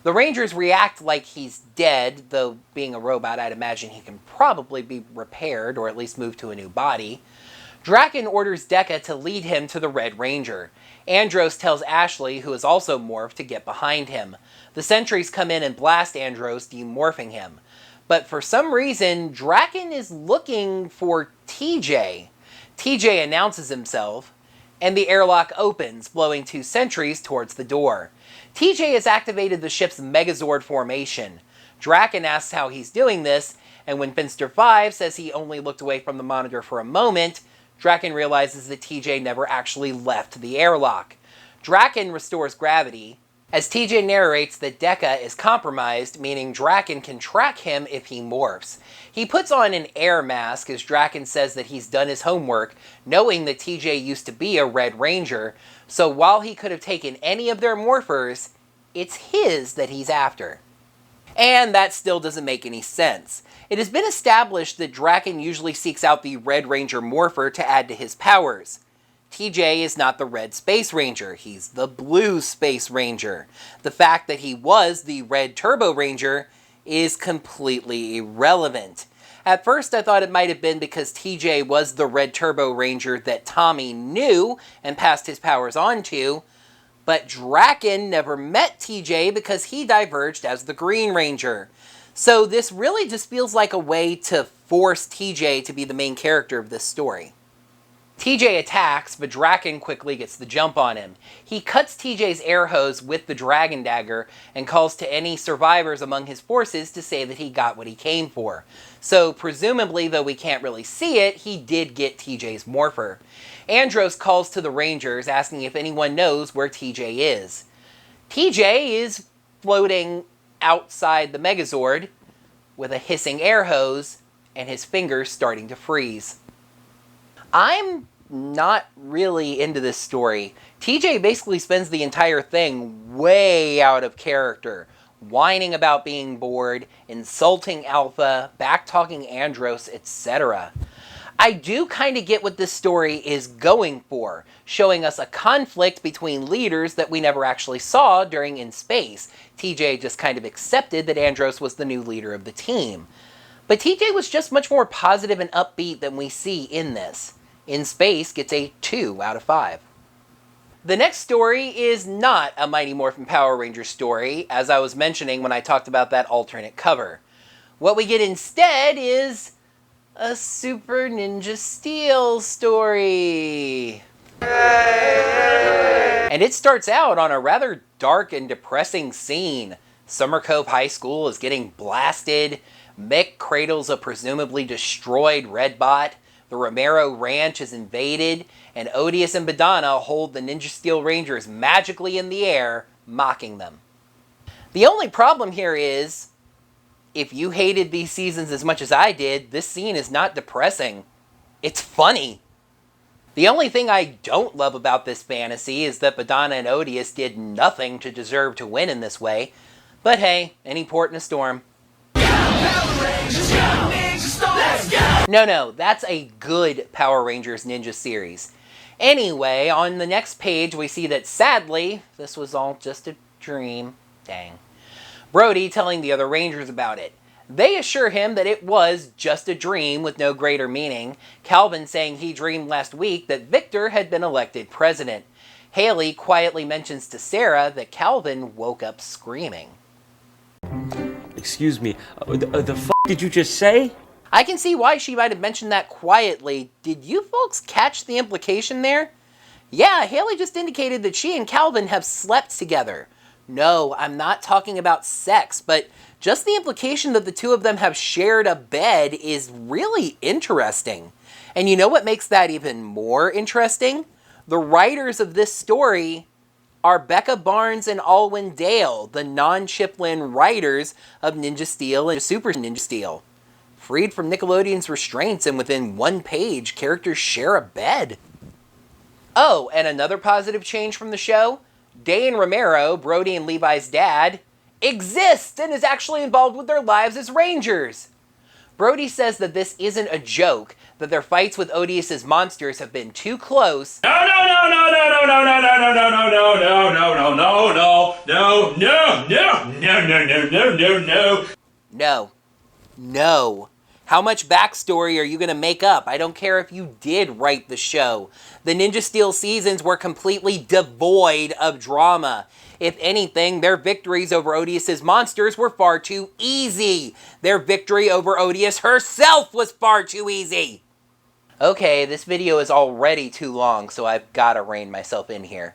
The Rangers react like he's dead, though being a robot I'd imagine he can probably be repaired or at least moved to a new body. Draken orders Dekka to lead him to the Red Ranger. Andros tells Ashley, who is also morphed, to get behind him. The sentries come in and blast Andros, demorphing him. But for some reason, Draken is looking for TJ. TJ announces himself, and the airlock opens, blowing 2 sentries towards the door. TJ has activated the ship's Megazord formation. Draken asks how he's doing this, and when Finster 5 says he only looked away from the monitor for a moment, Draken realizes that TJ never actually left the airlock. Draken restores gravity, as TJ narrates that Dekka is compromised, meaning Draken can track him if he morphs. He puts on an air mask as Draken says that he's done his homework, knowing that TJ used to be a Red Ranger, so while he could have taken any of their morphers, it's his that he's after. And that still doesn't make any sense. It has been established that Draken usually seeks out the Red Ranger morpher to add to his powers. TJ is not the Red Space Ranger, he's the Blue Space Ranger. The fact that he was the Red Turbo Ranger is completely irrelevant. At first I thought it might have been because TJ was the Red Turbo Ranger that Tommy knew and passed his powers on to, but Draken never met TJ because he diverged as the Green Ranger. So this really just feels like a way to force TJ to be the main character of this story. TJ attacks, but Draken quickly gets the jump on him. He cuts TJ's air hose with the Dragon Dagger and calls to any survivors among his forces to say that he got what he came for. So presumably, though we can't really see it, he did get TJ's morpher. Andros calls to the Rangers asking if anyone knows where TJ is. TJ is floating outside the Megazord with a hissing air hose and his fingers starting to freeze. I'm not really into this story. TJ basically spends the entire thing way out of character, whining about being bored, insulting Alpha, back-talking Andros, etc. I do kind of get what this story is going for, showing us a conflict between leaders that we never actually saw during In Space. TJ just kind of accepted that Andros was the new leader of the team. But TJ was just much more positive and upbeat than we see in this. In Space gets a 2 out of 5. The next story is not a Mighty Morphin Power Rangers story, as I was mentioning when I talked about that alternate cover. What we get instead is a Super Ninja Steele story. And it starts out on a rather dark and depressing scene. Summer Cove High School is getting blasted. Mick cradles a presumably destroyed Redbot. The Romero Ranch is invaded, and Odious and Badana hold the Ninja Steel Rangers magically in the air, mocking them. The only problem here is, if you hated these seasons as much as I did, this scene is not depressing. It's funny. The only thing I don't love about this fantasy is that Badana and Odious did nothing to deserve to win in this way. But hey, any port in a storm. No, that's a good Power Rangers Ninja series. Anyway, on the next page we see that sadly, this was all just a dream. Dang. Brody telling the other Rangers about it. They assure him that it was just a dream with no greater meaning. Calvin saying he dreamed last week that Victor had been elected president. Haley quietly mentions to Sarah that Calvin woke up screaming. Excuse me, the f*** did you just say? I can see why she might have mentioned that quietly. Did you folks catch the implication there? Yeah, Haley just indicated that she and Calvin have slept together. No, I'm not talking about sex, but just the implication that the two of them have shared a bed is really interesting. And you know what makes that even more interesting? The writers of this story are Becca Barnes and Alwyn Dale, the non-Chiplin writers of Ninja Steel and Super Ninja Steel. Freed from Nickelodeon's restraints and within one page, characters share a bed. Oh, and another positive change from the show? Dane Romero, Brody and Levi's dad, exists and is actually involved with their lives as Rangers. Brody says that this isn't a joke, that their fights with Odious' monsters have been too close. No. How much backstory are you going to make up? I don't care if you did write the show. The Ninja Steel seasons were completely devoid of drama. If anything, their victories over Odious' monsters were far too easy. Their victory over Odious herself was far too easy. Okay, this video is already too long, so I've got to rein myself in here.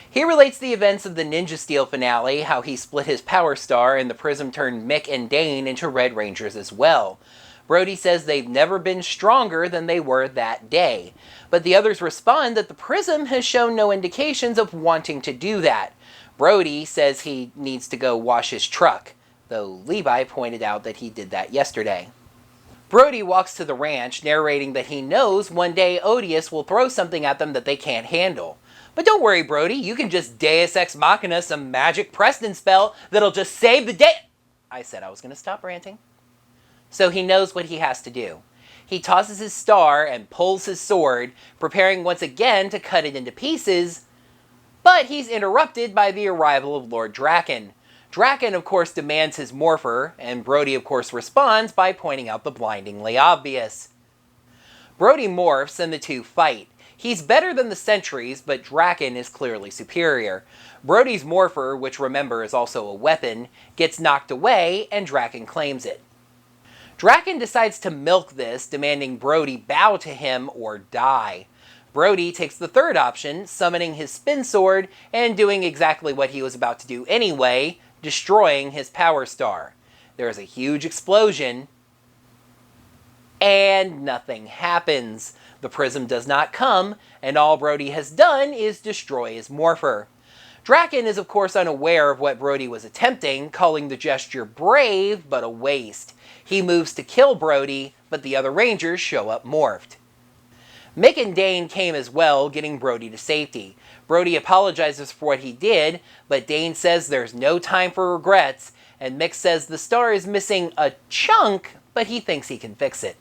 He relates the events of the Ninja Steel finale, how he split his Power Star and the Prism turned Mick and Dane into Red Rangers as well. Brody says they've never been stronger than they were that day, but the others respond that the Prism has shown no indications of wanting to do that. Brody says he needs to go wash his truck, though Levi pointed out that he did that yesterday. Brody walks to the ranch, narrating that he knows one day Odious will throw something at them that they can't handle. But don't worry, Brody, you can just Deus Ex Machina some magic Preston spell that'll just save the day. I said I was going to stop ranting. So he knows what he has to do. He tosses his star and pulls his sword, preparing once again to cut it into pieces, but he's interrupted by the arrival of Lord Draken. Draken, of course, demands his morpher, and Brody, of course, responds by pointing out the blindingly obvious. Brody morphs and the two fight. He's better than the sentries, but Draken is clearly superior. Brody's morpher, which remember is also a weapon, gets knocked away, and Draken claims it. Draken decides to milk this, demanding Brody bow to him or die. Brody takes the third option, summoning his spin sword and doing exactly what he was about to do anyway, destroying his Power Star. There is a huge explosion, and nothing happens. The Prism does not come, and all Brody has done is destroy his morpher. Draken is of course unaware of what Brody was attempting, calling the gesture brave, but a waste. He moves to kill Brody, but the other Rangers show up morphed. Mick and Dane came as well, getting Brody to safety. Brody apologizes for what he did, but Dane says there's no time for regrets, and Mick says the star is missing a chunk, but he thinks he can fix it.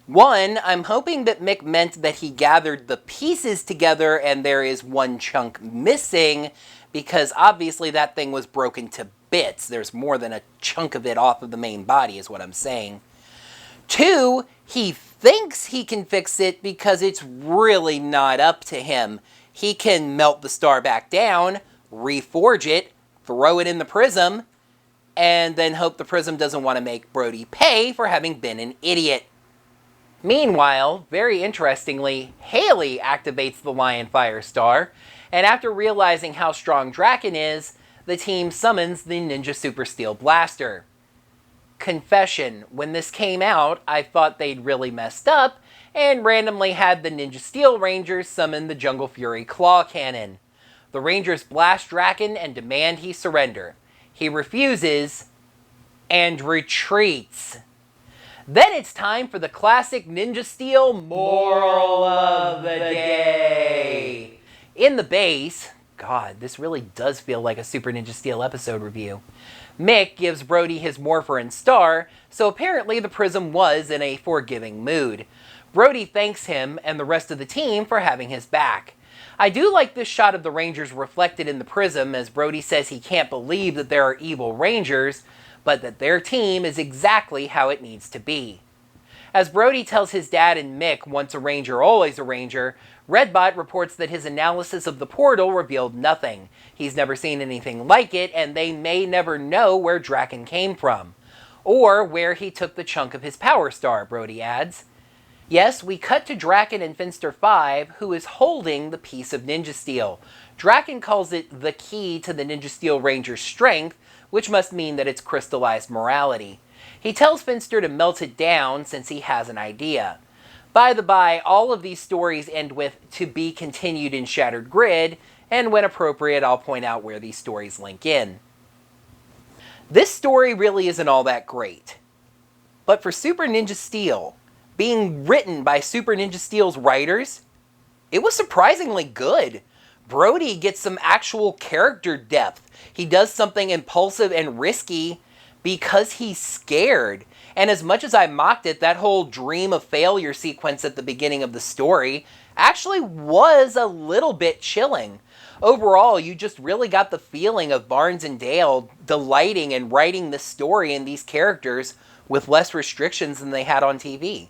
One, I'm hoping that Mick meant that he gathered the pieces together and there is one chunk missing, because obviously that thing was broken to bits. There's more than a chunk of it off of the main body, is what I'm saying. Two, he thinks he can fix it because it's really not up to him. He can melt the star back down, reforge it, throw it in the Prism, and then hope the Prism doesn't want to make Brody pay for having been an idiot. Meanwhile, very interestingly, Haley activates the Lion Fire Star, and after realizing how strong Draken is, the team summons the Ninja Super Steel Blaster. Confession, when this came out, I thought they'd really messed up, and randomly had the Ninja Steel Rangers summon the Jungle Fury Claw Cannon. The Rangers blast Draken and demand he surrender. He refuses, and retreats. Then it's time for the classic Ninja Steel Moral of the Day. In the base, God, this really does feel like a Super Ninja Steel episode review. Mick gives Brody his morpher and star, so apparently the Prism was in a forgiving mood. Brody thanks him and the rest of the team for having his back. I do like this shot of the Rangers reflected in the Prism, as Brody says he can't believe that there are evil Rangers, but that their team is exactly how it needs to be. As Brody tells his dad and Mick, once a Ranger, always a Ranger, Redbot reports that his analysis of the portal revealed nothing. He's never seen anything like it, and they may never know where Draken came from. Or where he took the chunk of his Power Star, Brody adds. Yes, we cut to Draken in Finster 5, who is holding the piece of Ninja Steel. Draken calls it the key to the Ninja Steel Ranger's strength, which must mean that it's crystallized morality. He tells Finster to melt it down since he has an idea. By the by, all of these stories end with "to be continued in Shattered Grid," and when appropriate, I'll point out where these stories link in. This story really isn't all that great. But for Super Ninja Steel, being written by Super Ninja Steel's writers, it was surprisingly good. Brody gets some actual character depth. He does something impulsive and risky because he's scared. And as much as I mocked it, that whole dream of failure sequence at the beginning of the story actually was a little bit chilling. Overall, you just really got the feeling of Barnes and Dale delighting in writing this story and these characters with less restrictions than they had on TV.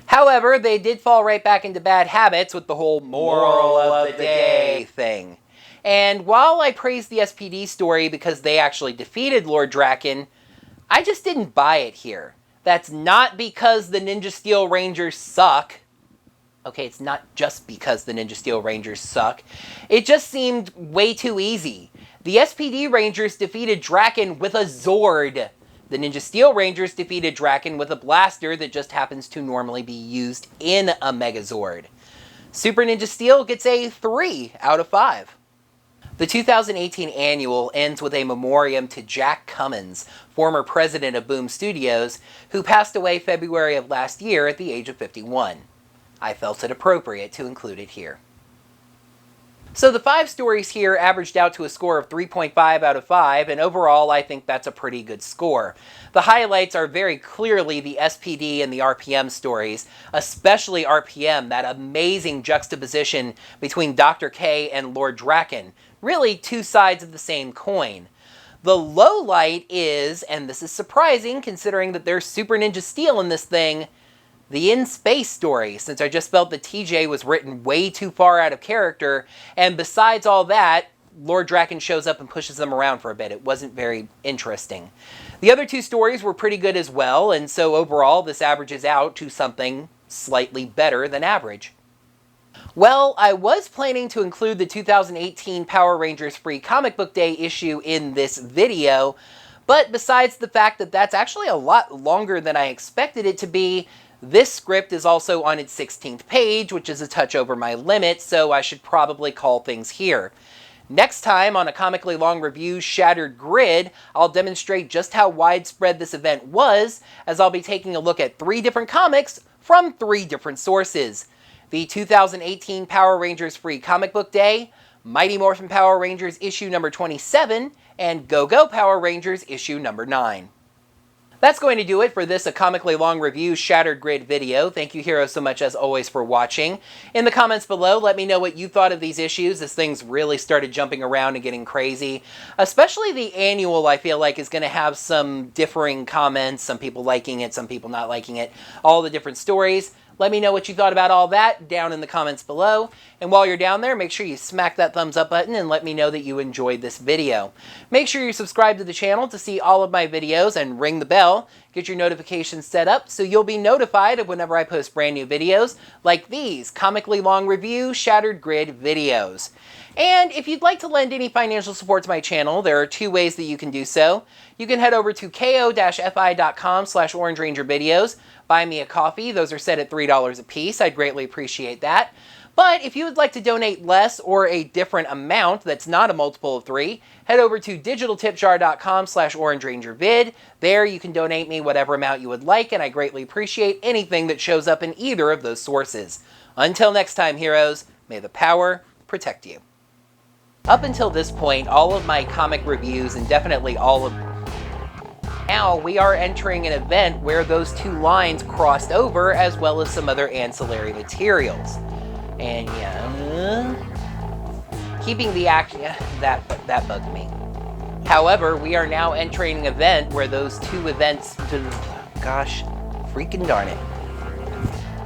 However, they did fall right back into bad habits with the whole moral of the day thing. And while I praised the SPD story because they actually defeated Lord Draken, I just didn't buy it here. That's not because the Ninja Steel Rangers suck. Okay, it's not just because the Ninja Steel Rangers suck. It just seemed way too easy. The SPD Rangers defeated Draken with a Zord. The Ninja Steel Rangers defeated Draken with a blaster that just happens to normally be used in a Megazord. Super Ninja Steel gets a 3 out of 5. The 2018 annual ends with a memoriam to Jack Cummins, former president of Boom Studios, who passed away February of last year at the age of 51. I felt it appropriate to include it here. So the 5 stories here averaged out to a score of 3.5 out of 5, and overall I think that's a pretty good score. The highlights are very clearly the SPD and the RPM stories, especially RPM, that amazing juxtaposition between Dr. K and Lord Draken. Really two sides of the same coin. The low light is, and this is surprising considering that there's Super Ninja Steel in this thing, the in-space story, since I just felt that TJ was written way too far out of character, and besides all that, Lord Draken shows up and pushes them around for a bit. It wasn't very interesting. The other 2 stories were pretty good as well, and so overall this averages out to something slightly better than average. Well, I was planning to include the 2018 Power Rangers Free Comic Book Day issue in this video, but besides the fact that that's actually a lot longer than I expected it to be, this script is also on its 16th page, which is a touch over my limit, so I should probably call things here. Next time on a comically long review, Shattered Grid, I'll demonstrate just how widespread this event was, as I'll be taking a look at 3 different comics from 3 different sources. The 2018 Power Rangers Free Comic Book Day, Mighty Morphin Power Rangers issue number 27, and Go-Go Power Rangers issue number 9. That's going to do it for this A Comically Long Review Shattered Grid video. Thank you, heroes, so much as always for watching. In the comments below, let me know what you thought of these issues as things really started jumping around and getting crazy. Especially the annual, I feel like, is going to have some differing comments, some people liking it, some people not liking it, all the different stories. Let me know what you thought about all that down in the comments below. And while you're down there, make sure you smack that thumbs up button and let me know that you enjoyed this video. Make sure you subscribe to the channel to see all of my videos and ring the bell. Get your notifications set up so you'll be notified of whenever I post brand new videos like these Comically Long Review Shattered Grid videos. And if you'd like to lend any financial support to my channel, there are 2 ways that you can do so. You can head over to ko-fi.com/orangerangervideos. Buy me a coffee. Those are set at $3 a piece. I'd greatly appreciate that. But if you would like to donate less or a different amount that's not a multiple of 3, head over to digitaltipjar.com/orangerangervid. There you can donate me whatever amount you would like, and I greatly appreciate anything that shows up in either of those sources. Until next time, heroes, may the power protect you. Up until this point, all of my comic reviews, and definitely all of... Now we are entering an event where those 2 lines crossed over, as well as some other ancillary materials. And yeah, keeping the action, that bugged me. However, we are now entering an event where those 2 events, gosh, freaking darn it.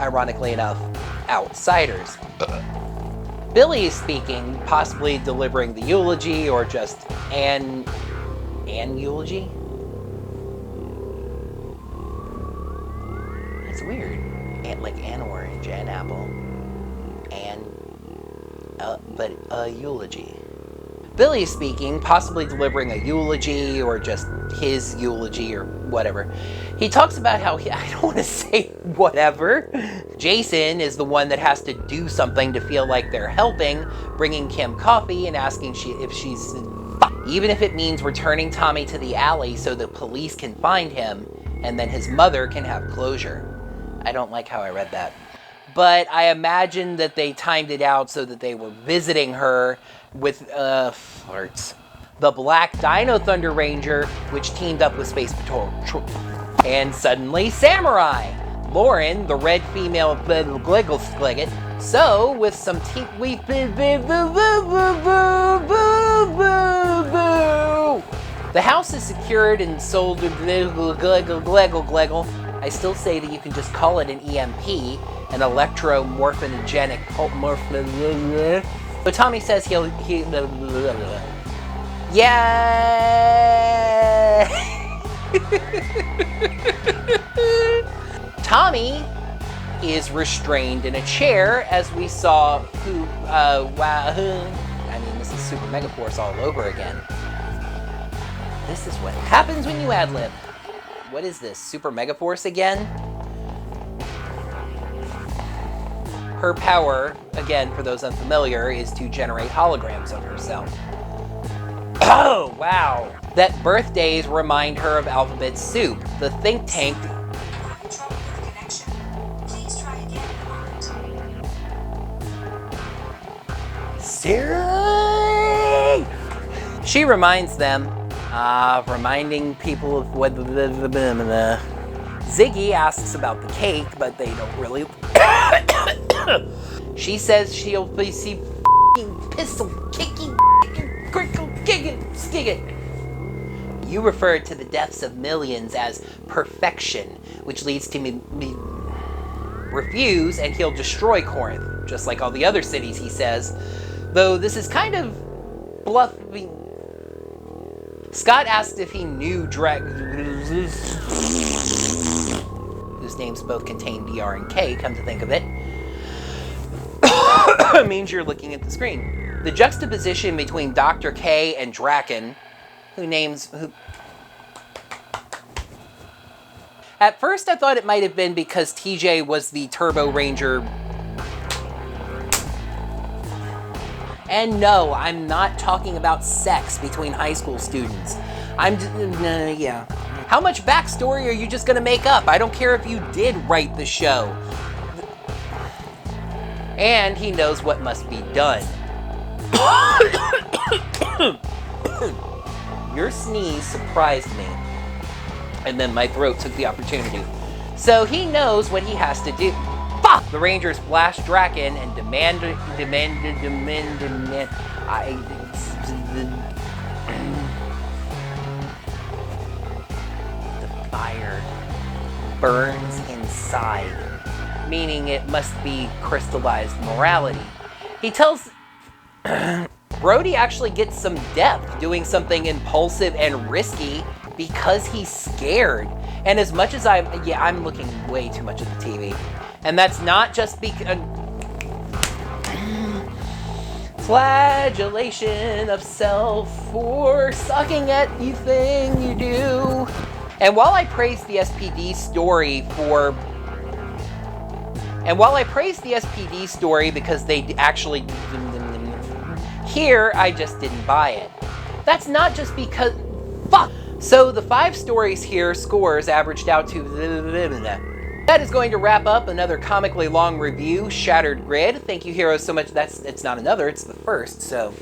Ironically enough, outsiders. Billy is speaking, possibly delivering the eulogy, or just an eulogy? That's weird. like an orange, an apple, and but a eulogy. Billy is speaking, possibly delivering a eulogy or just his eulogy or whatever. He talks about how I don't want to say whatever. Jason is the one that has to do something to feel like they're helping, bringing Kim coffee and asking if she's even if it means returning Tommy to the alley so the police can find him and then his mother can have closure. I don't like how I read that. But I imagine that they timed it out so that they were visiting her with farts. The Black Dino Thunder Ranger, which teamed up with Space Patrol. And suddenly Samurai. Lauren, the red female Gliggle. So, with some we the house is secured and sold to Gliggle. I still say that you can just call it an EMP, an electromorphinogenic but Tommy says he yeah. Tommy is restrained in a chair as we saw this is Super Megaforce all over again. This is what happens when you ad-lib. What is this, Super Megaforce again? Her power, again, for those unfamiliar, is to generate holograms of herself. Oh, wow. That birthdays remind her of Alphabet Soup, the think tank. Siri! She reminds them, reminding people of what Ziggy asks about the cake, but they don't really. She says she'll be pistol kicking, skig it. You refer to the deaths of millions as perfection, which leads to me refuse, and he'll destroy Corinth, just like all the other cities, he says. Though this is kind of bluffing. Scott asked if he knew whose names both contain DR and K, come to think of it. Means you're looking at the screen. The juxtaposition between Dr. K and Draken, who... At first I thought it might have been because TJ was the Turbo Ranger. And no, I'm not talking about sex between high school students. Yeah. How much backstory are you just gonna make up? I don't care if you did write the show. And he knows what must be done. Your sneeze surprised me. And then my throat took the opportunity. So he knows what he has to do. Fuck! The Rangers blast Draken and demand. The fire burns inside, meaning it must be crystallized morality. He tells Brody actually gets some depth doing something impulsive and risky because he's scared. And as much as I'm looking way too much at the TV. And that's not just because... flagellation of self for sucking at you thing you do. And while I praise the SPD story because they actually... Here, I just didn't buy it. That's not just because... Fuck! So the 5 stories here, scores averaged out to... That is going to wrap up another comically long review, Shattered Grid. Thank you, heroes, so much. It's not another, it's the first, so...